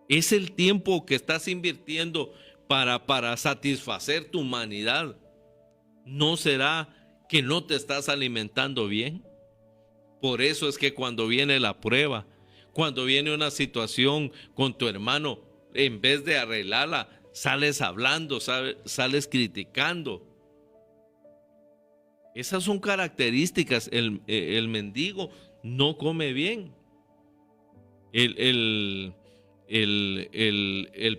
es el tiempo que estás invirtiendo para satisfacer tu humanidad? ¿No será que no te estás alimentando bien? Por eso es que cuando viene la prueba, cuando viene una situación con tu hermano, en vez de arreglarla, sales hablando, sales criticando. Esas son características. El mendigo no come bien. El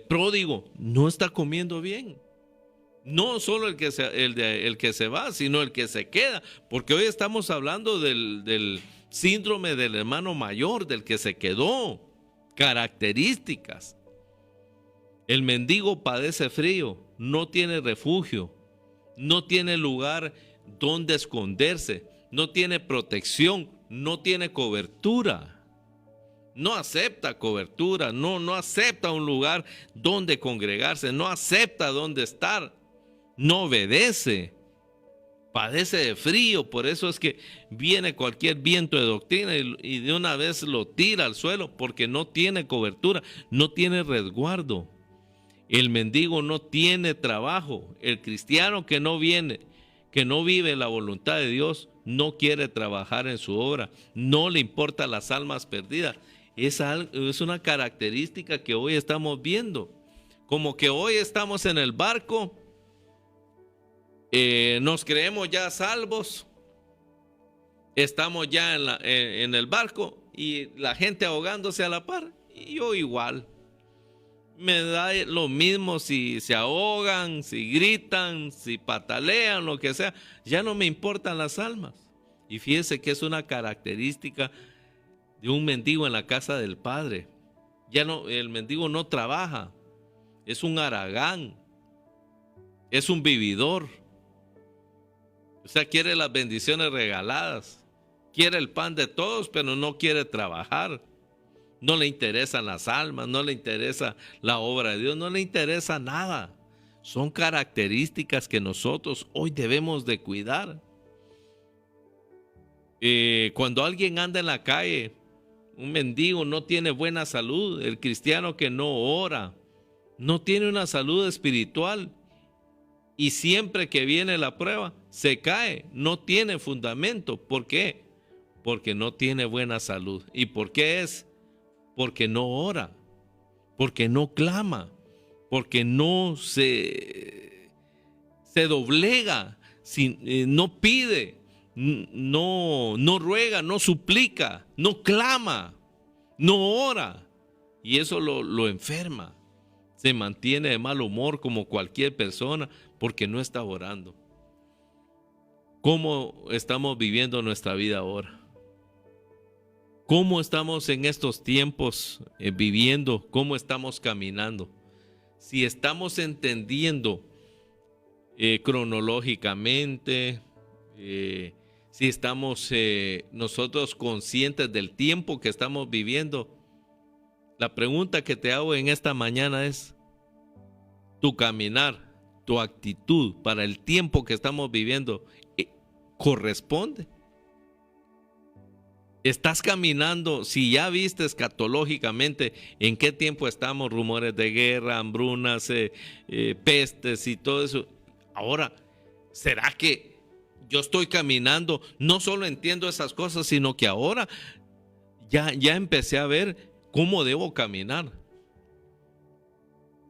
pródigo no está comiendo bien. No solo el que se va, sino el que se queda. Porque hoy estamos hablando del síndrome del hermano mayor, del que se quedó. Características. El mendigo padece frío, no tiene refugio, no tiene lugar donde esconderse, no tiene protección, no tiene cobertura. No acepta cobertura, no acepta un lugar donde congregarse, no acepta dónde estar, no obedece, padece de frío. Por eso es que viene cualquier viento de doctrina y de una vez lo tira al suelo, porque no tiene cobertura, no tiene resguardo. El mendigo no tiene trabajo. El cristiano que no vive la voluntad de Dios, no quiere trabajar en su obra, no le importan las almas perdidas. Es una característica que hoy estamos viendo. Como que hoy estamos en el barco, nos creemos ya salvos, estamos ya en el barco y la gente ahogándose a la par, y yo igual. Me da lo mismo si se ahogan, si gritan, si patalean, lo que sea. Ya no me importan las almas. Y fíjese que es una característica de un mendigo en la casa del Padre. Ya no, el mendigo no trabaja, es un haragán, es un vividor. O sea, quiere las bendiciones regaladas, quiere el pan de todos, pero no quiere trabajar. No le interesan las almas, no le interesa la obra de Dios, no le interesa nada. Son características que nosotros hoy debemos de cuidar. Cuando alguien anda en la calle, un mendigo no tiene buena salud. El cristiano que no ora no tiene una salud espiritual. Y siempre que viene la prueba, se cae, no tiene fundamento. ¿Por qué? Porque no tiene buena salud. ¿Y por qué es? Porque no ora, porque no clama, porque no se doblega, no pide, no ruega, no suplica, no clama, no ora. Y eso lo enferma. Se mantiene de mal humor como cualquier persona porque no está orando. ¿Cómo estamos viviendo nuestra vida ahora? ¿Cómo estamos en estos tiempos viviendo? ¿Cómo estamos caminando? Si estamos entendiendo cronológicamente, si estamos nosotros conscientes del tiempo que estamos viviendo. La pregunta que te hago en esta mañana es: ¿tu caminar, tu actitud para el tiempo que estamos viviendo corresponde? ¿Estás caminando? Si ya viste escatológicamente en qué tiempo estamos, rumores de guerra, hambrunas, pestes y todo eso. Ahora, ¿será que yo estoy caminando? No solo entiendo esas cosas, sino que ahora ya empecé a ver cómo debo caminar.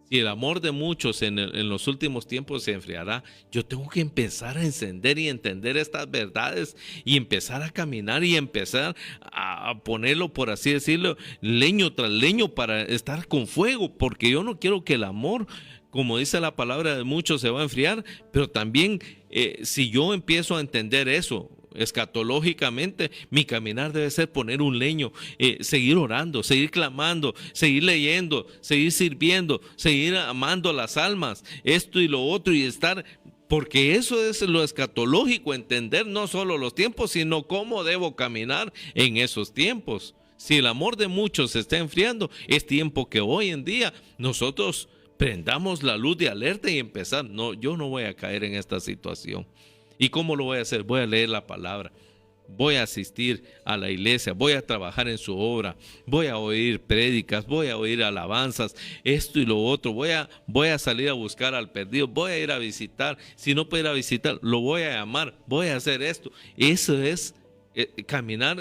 Si el amor de muchos en los últimos tiempos se enfriará, yo tengo que empezar a encender y entender estas verdades y empezar a caminar y empezar a ponerlo, por así decirlo, leño tras leño para estar con fuego, porque yo no quiero que el amor, como dice la palabra de muchos, se va a enfriar, pero también si yo empiezo a entender eso, escatológicamente, mi caminar debe ser poner un leño, seguir orando, seguir clamando, seguir leyendo, seguir sirviendo, seguir amando las almas, esto y lo otro, y estar, porque eso es lo escatológico, entender no solo los tiempos, sino cómo debo caminar en esos tiempos. Si el amor de muchos se está enfriando, es tiempo que hoy en día nosotros prendamos la luz de alerta y empezar. No, yo no voy a caer en esta situación. ¿Y cómo lo voy a hacer? Voy a leer la palabra, voy a asistir a la iglesia, voy a trabajar en su obra, voy a oír prédicas, voy a oír alabanzas, esto y lo otro, voy a salir a buscar al perdido, voy a ir a visitar, si no puedo ir a visitar, lo voy a llamar, voy a hacer esto. Eso es caminar,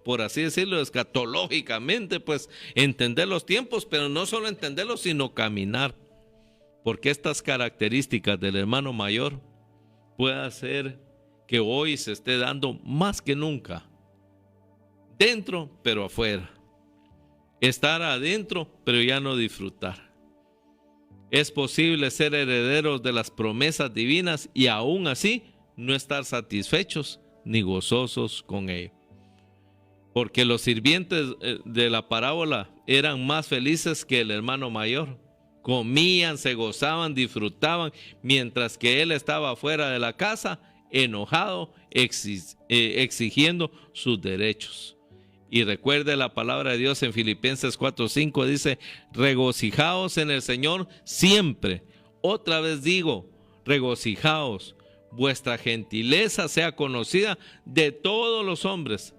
por así decirlo, escatológicamente, pues entender los tiempos, pero no solo entenderlos, sino caminar, porque estas características del hermano mayor puede hacer que hoy se esté dando más que nunca, dentro pero afuera, estar adentro pero ya no disfrutar. Es posible ser herederos de las promesas divinas y aún así no estar satisfechos ni gozosos con ello, porque los sirvientes de la parábola eran más felices que el hermano mayor. Comían, se gozaban, disfrutaban, mientras que él estaba fuera de la casa, enojado, exigiendo sus derechos. Y recuerde la palabra de Dios en Filipenses 4:5, dice: regocijaos en el Señor siempre. Otra vez digo, regocijaos, vuestra gentileza sea conocida de todos los hombres.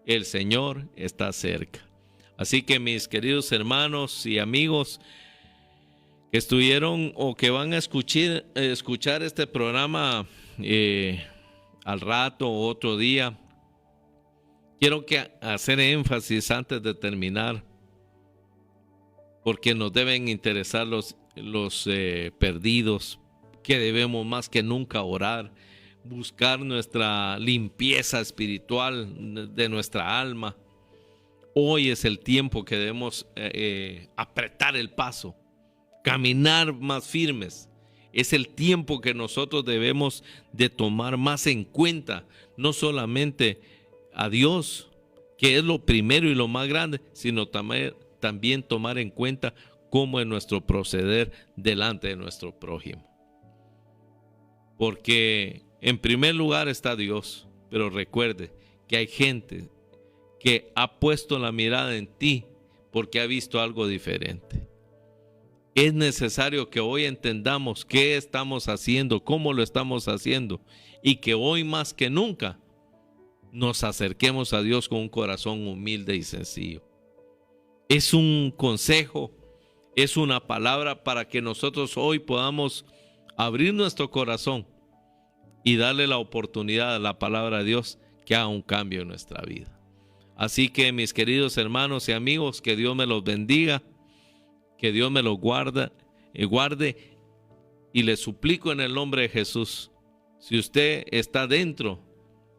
El Señor está cerca. Así que, mis queridos hermanos y amigos que estuvieron o que van a escuchar este programa al rato o otro día, quiero hacer énfasis antes de terminar, porque nos deben interesar los perdidos, que debemos más que nunca orar, buscar nuestra limpieza espiritual de nuestra alma, Hoy es el tiempo que debemos apretar el paso, caminar más firmes. Es el tiempo que nosotros debemos de tomar más en cuenta, no solamente a Dios, que es lo primero y lo más grande, sino también tomar en cuenta cómo es nuestro proceder delante de nuestro prójimo. Porque en primer lugar está Dios, pero recuerde que hay gente que ha puesto la mirada en ti porque ha visto algo diferente. Es necesario que hoy entendamos qué estamos haciendo, cómo lo estamos haciendo, y que hoy más que nunca nos acerquemos a Dios con un corazón humilde y sencillo. Es un consejo, es una palabra para que nosotros hoy podamos abrir nuestro corazón y darle la oportunidad a la palabra de Dios que haga un cambio en nuestra vida. Así que, mis queridos hermanos y amigos, que Dios me los bendiga, que Dios me los guarde, y les suplico en el nombre de Jesús, si usted está dentro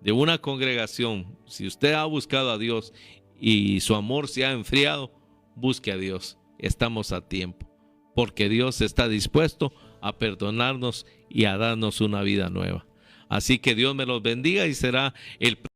de una congregación, si usted ha buscado a Dios y su amor se ha enfriado, busque a Dios. Estamos a tiempo, porque Dios está dispuesto a perdonarnos y a darnos una vida nueva. Así que Dios me los bendiga y será el